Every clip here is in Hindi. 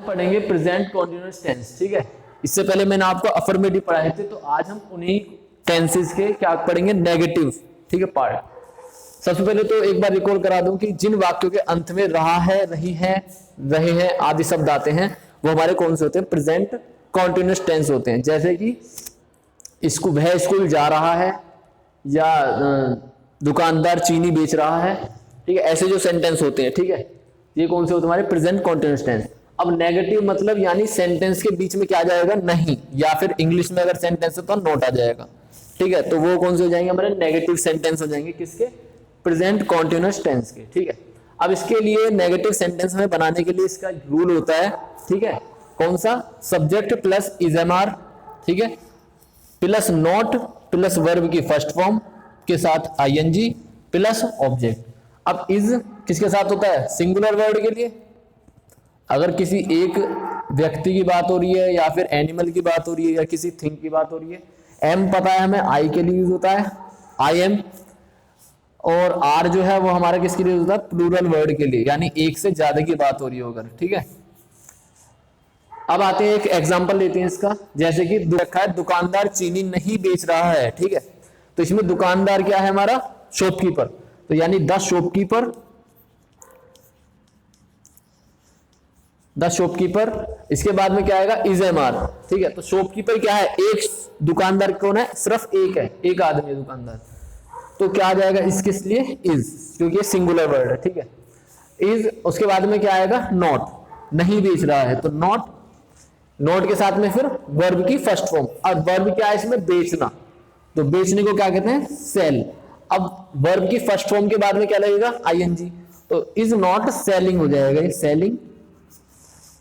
पढ़ेंगे प्रेजेंट कॉन्टिन्यूअस टेंस। ठीक है, इससे पहले मैंने आपको अफर्मेटिव पढ़ाए थे, तो आज हम उन्हीं टेंसेस के क्या पढ़ेंगे, नेगेटिव। ठीक है, पार्ट। सबसे पहले तो एक बार रिकॉल करा दूं कि जिन वाक्यों के अंत में रहा है, रही है, रहे हैं आदि शब्द आते हैं वो हमारे कौन से होते हैं, प्रेजेंट कॉन्टिन्यूअस टेंस होते हैं। जैसे कि वह स्कूल जा रहा है, या दुकानदार चीनी बेच रहा है। ठीक है, ऐसे जो सेंटेंस होते हैं, ठीक है, ये कौन से होते हैं हमारे प्रेजेंट कॉन्टिन्यूअस टेंस। अब नेगेटिव मतलब यानी सेंटेंस के बीच में क्या आ जाएगा, नहीं, या फिर इंग्लिश में अगर सेंटेंस है तो नॉट आ जाएगा। ठीक है, तो वो कौन से हो जाएंगे हमारे नेगेटिव सेंटेंस हो जाएंगे, किसके, प्रेजेंट कॉन्टिन्यूअस टेंस के। ठीक है, अब इसके लिए नेगेटिव सेंटेंस में बनाने के लिए इसका रूल होता है। ठीक है, कौन सा, सब्जेक्ट प्लस इजएमआर, ठीक है, प्लस नॉट प्लस वर्ब की फर्स्ट फॉर्म के साथ आईएनजी प्लस ऑब्जेक्ट। अब इज किसके साथ होता है, सिंगुलर वर्ड के लिए, अगर किसी एक व्यक्ति की बात हो रही है या फिर एनिमल की बात हो रही है या किसी थिंग की बात हो रही है। एम पता है हमें, आई के लिए यूज होता है, आई एम। और आर जो है वो हमारा किसके लिए होता है, प्लूरल वर्ड के लिए, यानी एक से ज्यादा की बात हो रही है अगर। ठीक है, अब आते हैं एक एग्जांपल लेते हैं इसका। जैसे कि रखा है दुकानदार चीनी नहीं बेच रहा है। ठीक है, तो इसमें दुकानदार क्या है हमारा, शॉपकीपर, तो यानी द शॉपकीपर, द शॉपकीपर। इसके बाद में क्या आएगा, इज एम आर। ठीक है, तो शॉपकीपर क्या है, एक दुकानदार कौन है, सिर्फ एक है, एक आदमी है दुकानदार, तो क्या आ जाएगा इसके लिए, इज, क्योंकि ये सिंगुलर वर्ड है। ठीक है, इज। उसके बाद में क्या आएगा, नॉट, नहीं बेच रहा है, तो नॉट, नॉट के साथ में फिर वर्ब की फर्स्ट फॉर्म। और वर्ब क्या है इसमें, बेचना, तो बेचने को क्या कहते हैं, सेल। अब वर्ब की फर्स्ट फॉर्म के बाद में क्या लगेगा, आईएनजी, तो इज नॉट सेलिंग हो जाएगा ये, सेलिंग।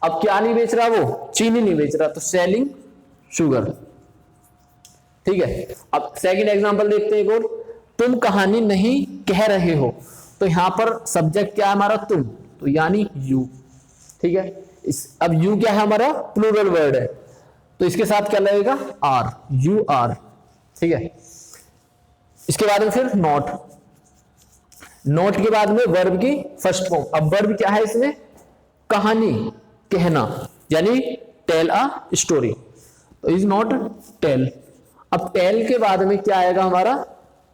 अब क्या नहीं बेच रहा वो, चीनी नहीं बेच रहा, तो सेलिंग शुगर। ठीक है, अब सेकंड एग्जांपल देखते हैं एक और। तुम कहानी नहीं कह रहे हो, तो यहां पर सब्जेक्ट क्या है हमारा, तुम, तो यानी यू। ठीक है, अब यू क्या है हमारा, प्लूरल वर्ड है, तो इसके साथ क्या लगेगा, आर, यू आर। ठीक है, इसके बाद में फिर नॉट, नॉट के बाद में वर्ब की फर्स्ट फॉर्म। अब वर्ब क्या है इसमें, कहानी, कहना, यानी टेल अ स्टोरी, तो इज नॉट टेल। अब टेल के बाद में क्या आएगा हमारा,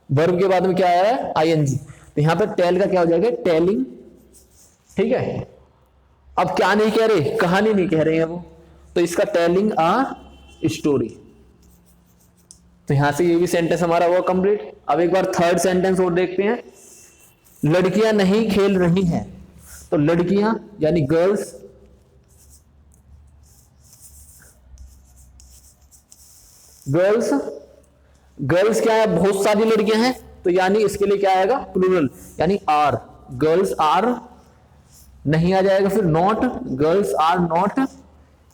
वर्ब के बाद में क्या आया है, आईएनजी, तो यहां पर टेल का क्या हो जाएगा, टेलिंग। ठीक है, अब क्या नहीं कह रहे, कहानी नहीं कह रहे हैं वो, तो इसका टेलिंग अ स्टोरी। तो यहां से ये भी सेंटेंस हमारा हुआ कंप्लीट। अब एक बार थर्ड सेंटेंस और देखते हैं। लड़कियां नहीं खेल रही हैं, तो लड़कियां यानी गर्ल्स, गर्ल्स, गर्ल्स क्या है, बहुत सारी लड़कियां हैं, तो यानी इसके लिए क्या आएगा, प्लूरल, यानी आर, गर्ल्स आर, नहीं आ जाएगा फिर नॉट, गर्ल्स आर नॉट,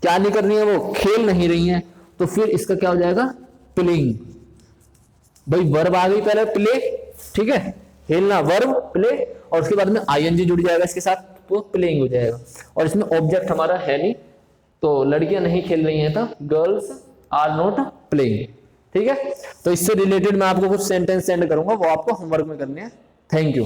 क्या नहीं कर रही है वो, खेल नहीं रही हैं, तो फिर इसका क्या हो जाएगा, प्लेइंग। भाई वर्ब आ गई पहले, प्ले, ठीक है, खेलना वर्ब प्ले, और उसके बाद में आईएनजी जुड़ जाएगा इसके साथ, तो प्लेइंग हो जाएगा। और इसमें ऑब्जेक्ट हमारा है नहीं, तो लड़कियां नहीं खेल रही हैं, तो गर्ल्स आर नॉट प्लेइंग। ठीक है, तो इससे रिलेटेड मैं आपको कुछ सेंटेंस सेंड करूंगा, वो आपको होमवर्क में करने हैं। Thank you.